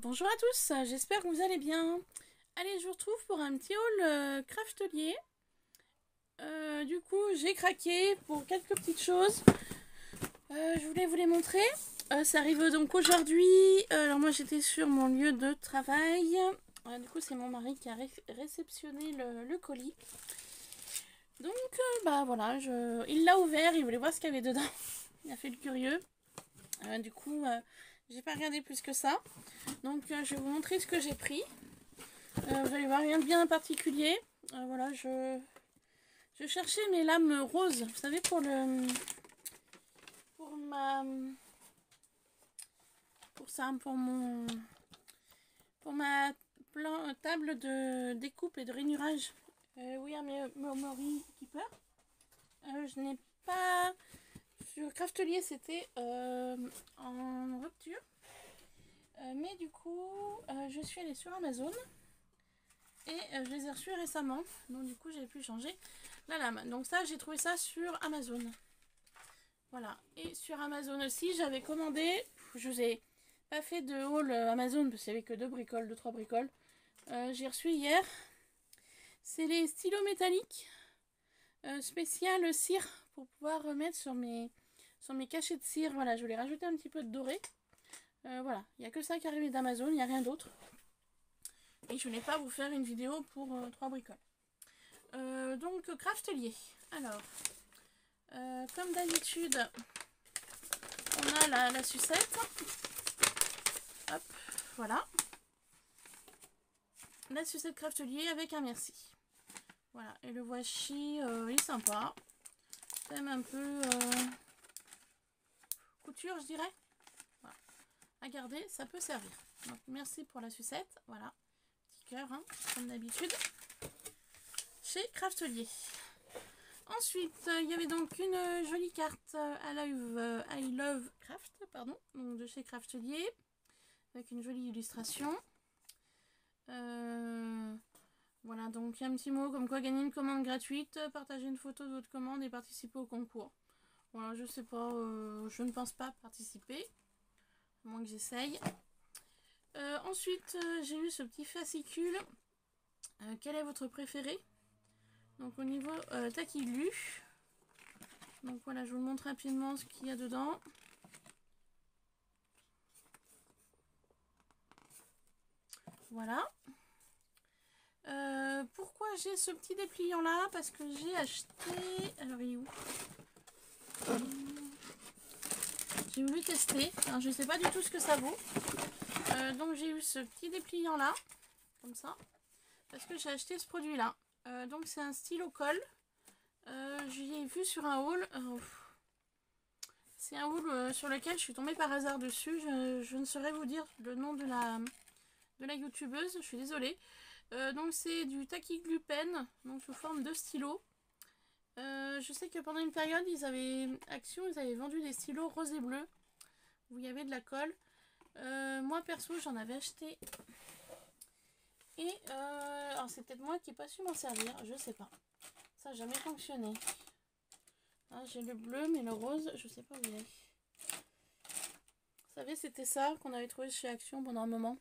Bonjour à tous, j'espère que vous allez bien. Allez, je vous retrouve pour un petit haul craftelier. Du coup, j'ai craqué pour quelques petites choses. Je voulais vous les montrer. Ça arrive donc aujourd'hui. Alors moi, j'étais sur mon lieu de travail. Du coup, c'est mon mari qui a réceptionné le colis. Donc, bah voilà, il l'a ouvert, il voulait voir ce qu'il y avait dedans. Il a fait le curieux. Du coup, j'ai pas regardé plus que ça. Donc, je vais vous montrer ce que j'ai pris. Vous allez voir, rien de bien particulier. Voilà, je cherchais mes lames roses. Vous savez, pour ma table de découpe et de rainurage. Oui, un Memory Keeper. Je n'ai pas... Sur Craftelier, c'était en rupture. Mais du coup, je suis allée sur Amazon. Et je les ai reçus récemment. Donc du coup, j'ai pu changer la lame. Donc ça, j'ai trouvé ça sur Amazon. Voilà. Et sur Amazon aussi, j'avais commandé... Je vous ai pas fait de haul Amazon parce qu'il n'y avait que 2-3 bricoles. J'ai reçu hier. C'est les stylos métalliques spécial cire pour pouvoir remettre sur mes cachets de cire. Voilà, je voulais rajouter un petit peu de doré. Voilà, il n'y a que ça qui est arrivé d'Amazon, il n'y a rien d'autre. Et je voulais pas vous faire une vidéo pour 3 bricoles. Donc, Craftelier. Alors, comme d'habitude, on a la sucette. Hop, voilà. La sucette Craftelier avec un merci. Voilà, et le washi, il est sympa. Même un peu couture, je dirais. Voilà. À garder, ça peut servir. Donc, merci pour la sucette. Voilà, petit cœur, hein, comme d'habitude. Chez Craftelier. Ensuite, il y avait donc une jolie carte I Love Craft, pardon, donc de chez Craftelier, avec une jolie illustration. Voilà, donc il y a un petit mot comme quoi gagner une commande gratuite, partager une photo de votre commande et participer au concours. Voilà, je sais pas, je ne pense pas participer, à moins que j'essaye. Ensuite, j'ai eu ce petit fascicule. Quel est votre préféré? Donc au niveau Taquiglu. Donc voilà, je vous montre rapidement ce qu'il y a dedans. Voilà. Pourquoi j'ai ce petit dépliant là? Parce que j'ai acheté... Alors il est où? J'ai voulu tester. Alors, je ne sais pas du tout ce que ça vaut. Donc j'ai eu ce petit dépliant là. Comme ça. Parce que j'ai acheté ce produit là. Donc c'est un stylo colle. J'ai vu sur un haul. C'est un haul sur lequel je suis tombée par hasard dessus. Je ne saurais vous dire le nom de la youtubeuse. Je suis désolée. Donc c'est du Taquiglu Pen. Donc sous forme de stylo. Je sais que pendant une période, ils avaient vendu des stylos rose et bleu. Où il y avait de la colle. Moi perso, j'en avais acheté. Et alors c'est peut-être moi qui n'ai pas su m'en servir. Je sais pas. Ça n'a jamais fonctionné. Ah, j'ai le bleu, mais le rose, je sais pas où il est. Vous savez, c'était ça qu'on avait trouvé chez Action pendant un moment.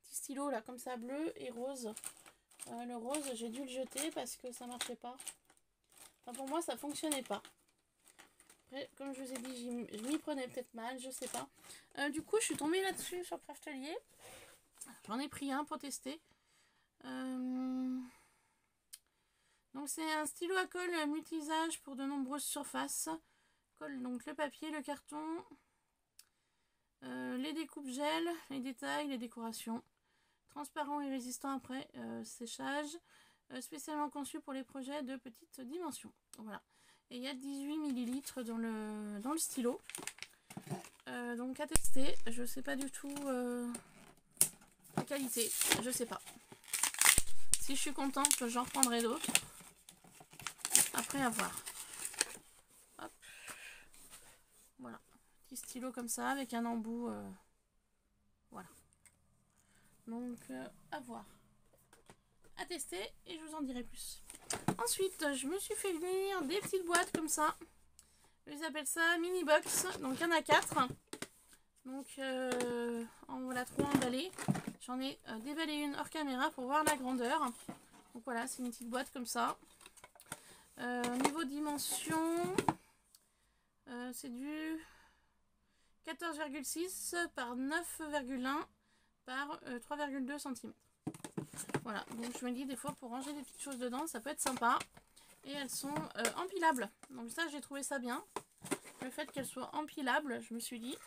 Petit stylo là, comme ça, bleu et rose. Le rose, j'ai dû le jeter parce que ça marchait pas. Enfin, pour moi, ça fonctionnait pas. Après, comme je vous ai dit, je m'y prenais peut-être mal, je sais pas. Du coup, je suis tombée là-dessus sur Craftelier. J'en ai pris un pour tester. Donc c'est un stylo à colle multi-usage pour de nombreuses surfaces. Colle donc le papier, le carton, les découpes gel, les détails, les décorations. Transparent et résistant après séchage. Spécialement conçu pour les projets de petites dimensions. Voilà. Et il y a 18 ml dans le stylo. Donc à tester. Je sais pas du tout la qualité. Je sais pas. Si je suis contente, j'en reprendrai d'autres. Après, à voir. Hop. Voilà. Petit stylo comme ça, avec un embout. Voilà. Donc, à voir. À tester, et je vous en dirai plus. Ensuite, je me suis fait venir des petites boîtes comme ça. Ils appellent ça mini box. Donc, il y en a 4. Donc, en pas trop emballé. J'en ai déballé une hors caméra pour voir la grandeur. Donc voilà, c'est une petite boîte comme ça. Niveau dimension, c'est du 14,6 par 9,1 par 3,2 cm. Voilà, donc je me dis des fois pour ranger des petites choses dedans, ça peut être sympa. Et elles sont empilables. Donc ça, j'ai trouvé ça bien. Le fait qu'elles soient empilables, je me suis dit,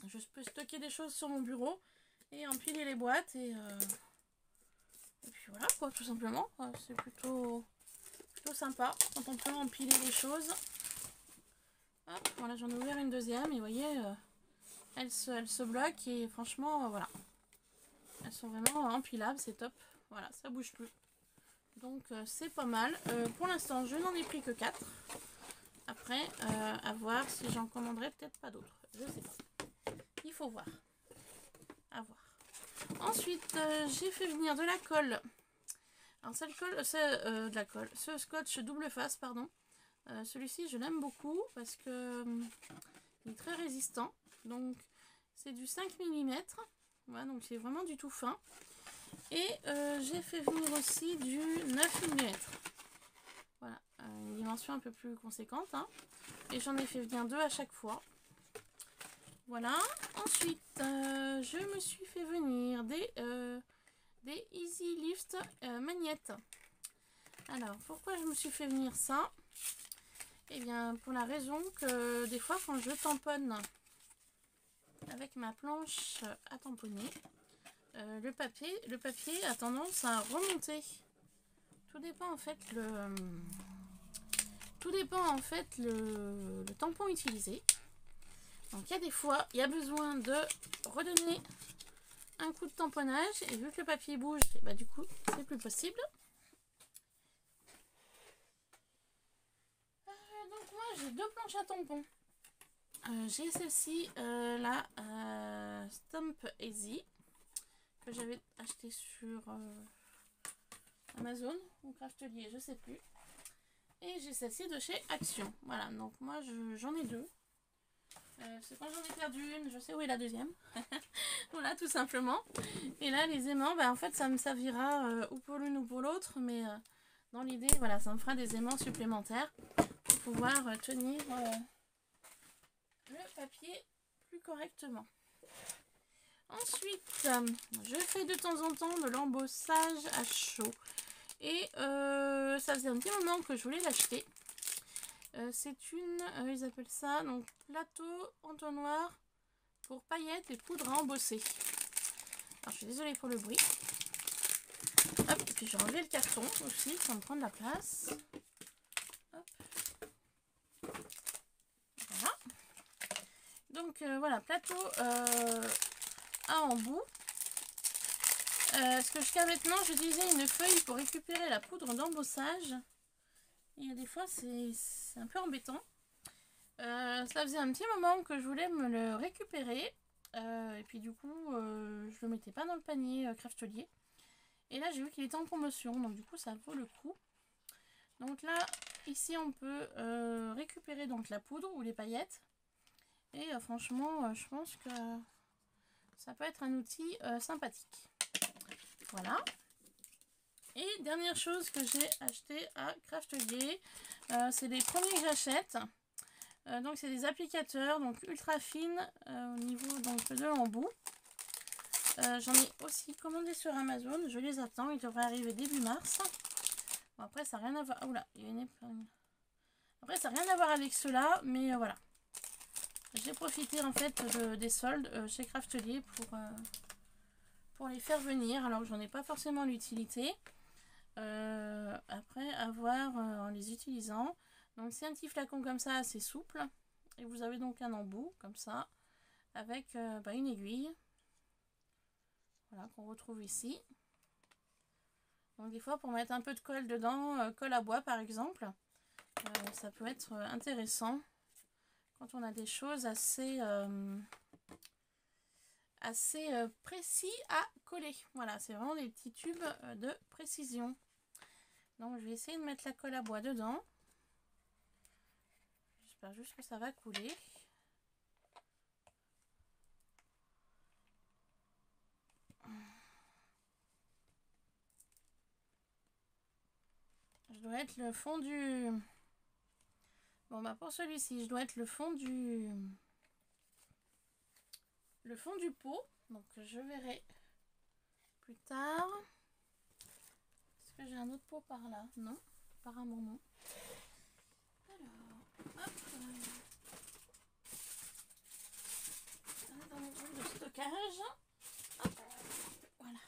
je peux stocker des choses sur mon bureau et empiler les boîtes. Et puis voilà, quoi, tout simplement. C'est plutôt sympa quand on peut empiler les choses. Hop, voilà, j'en ai ouvert une deuxième et vous voyez, elle se bloque et franchement, voilà. Elles sont vraiment empilables, c'est top. Voilà, ça bouge plus. Donc c'est pas mal. Pour l'instant, je n'en ai pris que 4. Après, à voir si j'en commanderai peut-être pas d'autres. Je sais pas. Il faut voir. À voir. Ensuite, j'ai fait venir de la colle. Alors, cette colle, c'est de la colle. Ce scotch double face, pardon. Celui-ci, je l'aime beaucoup parce que il est très résistant. Donc, c'est du 5 mm. Voilà, donc c'est vraiment du tout fin. Et j'ai fait venir aussi du 9 mm. Voilà, une dimension un peu plus conséquente. Hein. Et j'en ai fait venir 2 à chaque fois. Voilà. Ensuite, je me suis fait venir des Easy Lift magnettes. Alors, pourquoi je me suis fait venir ça? Eh bien, pour la raison que des fois, quand je tamponne avec ma planche à tamponner, le papier a tendance à remonter. Tout dépend en fait le tampon utilisé. Donc il y a des fois, il y a besoin de redonner un coup de tamponnage et vu que le papier bouge, bah du coup c'est plus possible. Donc moi j'ai 2 planches à tampons. J'ai celle-ci, la Stamp Easy, que j'avais acheté sur Amazon ou Craftelier, je sais plus. Et j'ai celle-ci de chez Action. Voilà, donc moi j'en ai 2. C'est quand j'en ai perdu une, je sais où est la deuxième. Voilà, tout simplement. Et là, les aimants, bah, en fait, ça me servira ou pour l'une ou pour l'autre. Mais dans l'idée, voilà, ça me fera des aimants supplémentaires pour pouvoir tenir le papier plus correctement. Ensuite, je fais de temps en temps de l'embossage à chaud. Et ça faisait un petit moment que je voulais l'acheter. C'est une, ils appellent ça, donc plateau entonnoir pour paillettes et poudre à embosser. Alors je suis désolée pour le bruit. Hop, et puis j'ai enlevé le carton aussi, ça me prend de la place. Hop. Voilà. Donc voilà, plateau à embout. Parce que jusqu'à maintenant j'utilisais une feuille pour récupérer la poudre d'embossage. Et des fois c'est un peu embêtant. Ça faisait un petit moment que je voulais me le récupérer. Et puis du coup je le mettais pas dans le panier Craftelier. Et là j'ai vu qu'il était en promotion. Donc du coup ça vaut le coup. Donc là ici on peut récupérer donc la poudre ou les paillettes. Et franchement je pense que ça peut être un outil sympathique. Voilà. Et dernière chose que j'ai acheté à Craftelier, c'est les premiers que j'achète. Donc c'est des applicateurs donc ultra fines au niveau donc de l'embout. J'en ai aussi commandé sur Amazon, je les attends, ils devraient arriver début mars. Bon, après ça n'a rien à voir. Oula, il y a une épingle. Après ça n'a rien à voir avec cela, mais voilà. J'ai profité en fait des soldes chez Craftelier pour les faire venir, alors que j'en ai pas forcément l'utilité. Après à voir en les utilisant. Donc c'est un petit flacon comme ça assez souple. Et vous avez donc un embout comme ça. Avec une aiguille. Voilà, qu'on retrouve ici. Donc des fois pour mettre un peu de colle dedans, colle à bois par exemple. Ça peut être intéressant. Quand on a des choses assez précis à coller. Voilà, c'est vraiment des petits tubes de précision. Donc je vais essayer de mettre la colle à bois dedans. J'espère juste que ça va couler. je dois être le fond du... Bon bah pour celui-ci, je dois être le fond du... pot. Donc je verrai plus tard. Est-ce que j'ai un autre pot par là? Non, apparemment non. Alors, hop. Dans mon truc de stockage. Hop. Voilà.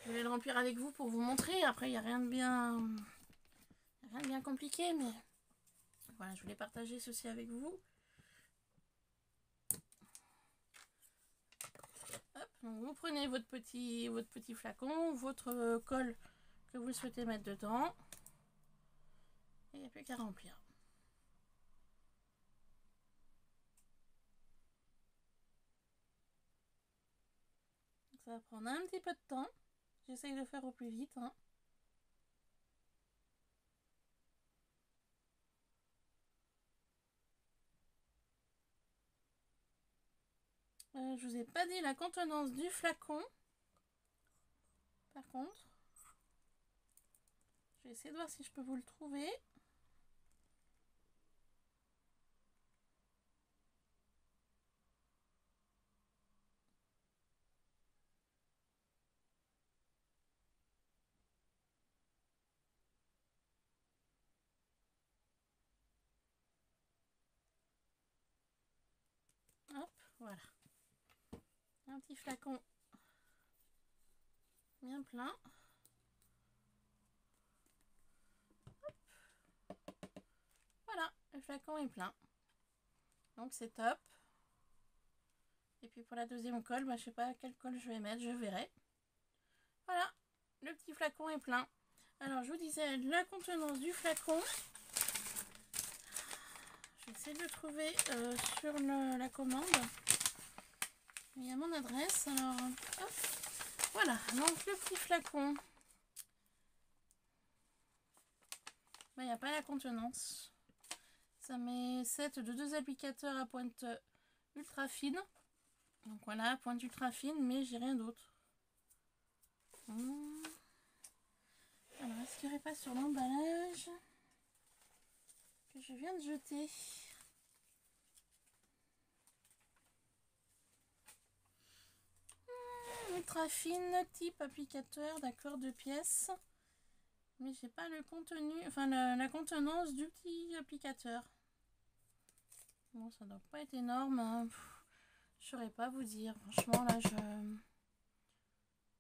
Je vais le remplir avec vous pour vous montrer. Après, il n'y a rien de bien compliqué, mais voilà, je voulais partager ceci avec vous. Hop, donc vous prenez votre petit flacon, votre colle que vous souhaitez mettre dedans. Et il n'y a plus qu'à remplir. Donc ça va prendre un petit peu de temps. J'essaye de faire au plus vite. Hein. Je vous ai pas dit la contenance du flacon. Par contre, je vais essayer de voir si je peux vous le trouver. Hop, voilà. Un petit flacon bien plein. Hop. Voilà, le flacon est plein. Donc c'est top. Et puis pour la deuxième colle, bah, je sais pas quelle colle je vais mettre, je verrai. Voilà, le petit flacon est plein. Alors je vous disais la contenance du flacon. Je vais essayer de le trouver sur la commande. Il y a mon adresse. Alors hop. Voilà, donc le petit flacon. Il n'y a pas la contenance. Ça met 7 de 2 applicateurs à pointe ultra fine. Donc voilà, pointe ultra fine, mais j'ai rien d'autre. Alors, est-ce qu'il n'y aurait pas sur l'emballage que je viens de jeter? Ultra fine, type applicateur, d'accord, 2 pièces. Mais j'ai pas le contenu, enfin la contenance du petit applicateur. Bon, ça doit pas être énorme. Hein. Je saurais pas vous dire. Franchement, là,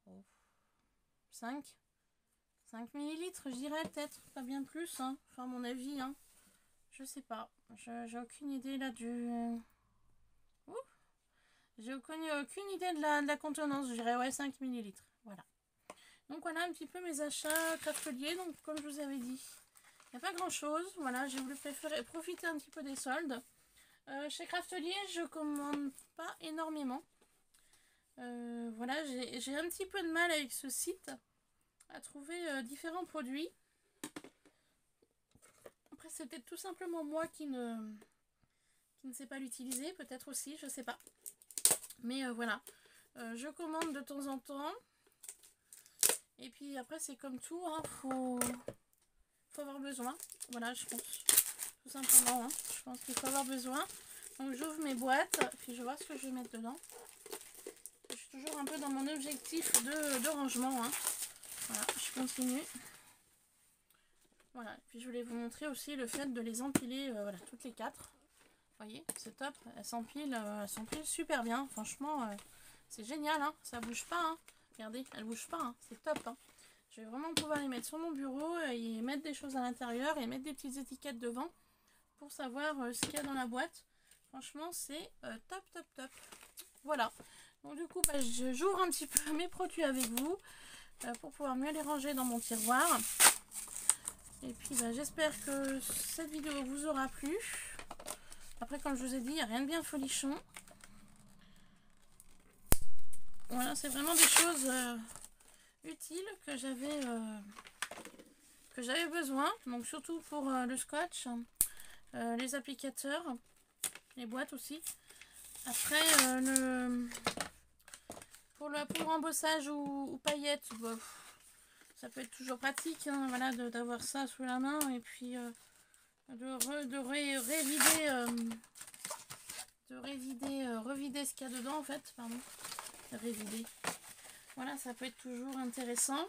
oh. 5 millilitres, je dirais peut-être. Pas bien plus, hein. Enfin, à mon avis, hein. Je sais pas. J'ai aucune idée là du... J'ai aucune idée de la contenance. Je dirais, ouais, 5 millilitres. Voilà. Donc voilà un petit peu mes achats Craftelier. Donc comme je vous avais dit, il n'y a pas grand chose. Voilà, j'ai voulu profiter un petit peu des soldes. Chez Craftelier, je commande pas énormément. Voilà, j'ai un petit peu de mal avec ce site à trouver différents produits. Après, c'est peut-être tout simplement moi qui ne sais pas l'utiliser. Peut-être aussi, je sais pas. Mais voilà, je commande de temps en temps. Et puis après, c'est comme tout, hein, faut avoir besoin. Voilà, je pense. Tout simplement, hein, je pense qu'il faut avoir besoin. Donc j'ouvre mes boîtes, puis je vais voir ce que je vais mettre dedans. Je suis toujours un peu dans mon objectif de rangement. Hein. Voilà, je continue. Voilà, et puis je voulais vous montrer aussi le fait de les empiler, voilà, toutes les 4. Vous voyez, c'est top, elles s'empilent super bien. Franchement, c'est génial, hein, ça bouge pas. Hein. Regardez, elles bougent pas, hein, c'est top. Hein. Je vais vraiment pouvoir les mettre sur mon bureau et mettre des choses à l'intérieur et mettre des petites étiquettes devant pour savoir ce qu'il y a dans la boîte. Franchement, c'est top, top, top. Voilà. Donc du coup, bah, j'ouvre un petit peu mes produits avec vous pour pouvoir mieux les ranger dans mon tiroir. Et puis, bah, j'espère que cette vidéo vous aura plu. Après, comme je vous ai dit, il n'y a rien de bien folichon. Voilà, c'est vraiment des choses utiles que j'avais besoin. Donc surtout pour le scotch, les applicateurs, les boîtes aussi. Après, pour le embossage ou paillettes, bah, ça peut être toujours pratique, hein, voilà, d'avoir ça sous la main et puis revider ce qu'il y a dedans en fait, pardon, révider. Voilà, ça peut être toujours intéressant.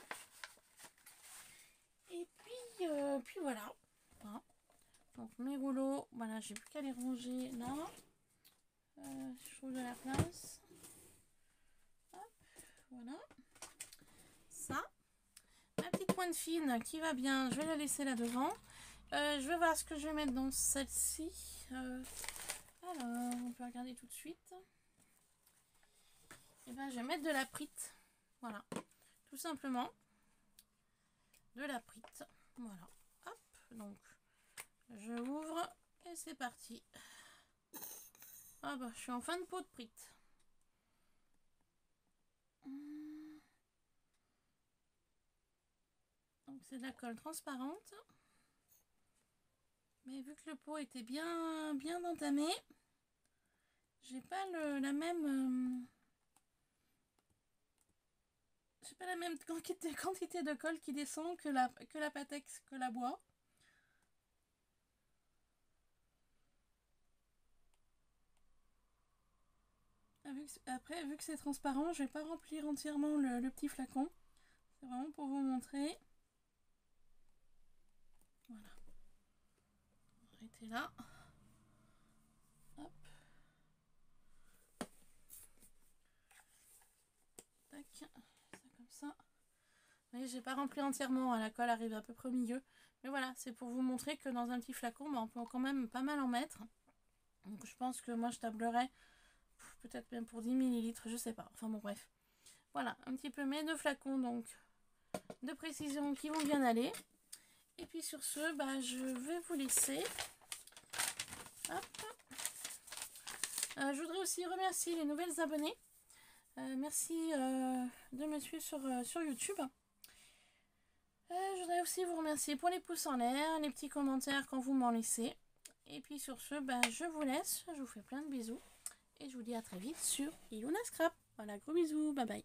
Et puis voilà. Hein. Donc mes rouleaux, voilà, j'ai plus qu'à les ranger là. Je trouve de la place. Hop, voilà. Ça. Ma petite pointe fine qui va bien, je vais la laisser là devant. Je vais voir ce que je vais mettre dans celle-ci. Alors, on peut regarder tout de suite. Et ben, je vais mettre de la prite. Voilà, tout simplement. De la prite. Voilà. Hop, donc, je ouvre et c'est parti. Ah bah, je suis en fin de pot de prite. Donc, c'est de la colle transparente. Mais vu que le pot était bien entamé, j'ai pas la même quantité de colle qui descend que la Patex, que la bois. Après, vu que c'est transparent, je vais pas remplir entièrement le petit flacon. C'est vraiment pour vous montrer. Voilà. Arrêtez là. Hop. Tac. Ça comme ça. Vous voyez, j'ai pas rempli entièrement. La colle arrive à peu près au milieu. Mais voilà, c'est pour vous montrer que dans un petit flacon, bah, on peut quand même pas mal en mettre. Donc je pense que moi je tablerais peut-être même pour 10 ml, je sais pas. Enfin bon, bref. Voilà, un petit peu mes deux flacons donc de précision qui vont bien aller. Et puis sur ce, bah, je vais vous laisser. Hop. Je voudrais aussi remercier les nouvelles abonnées. Merci de me suivre sur YouTube. Je voudrais aussi vous remercier pour les pouces en l'air, les petits commentaires quand vous m'en laissez. Et puis sur ce, bah, je vous laisse. Je vous fais plein de bisous. Et je vous dis à très vite sur Iluna Scrap. Voilà, gros bisous. Bye bye.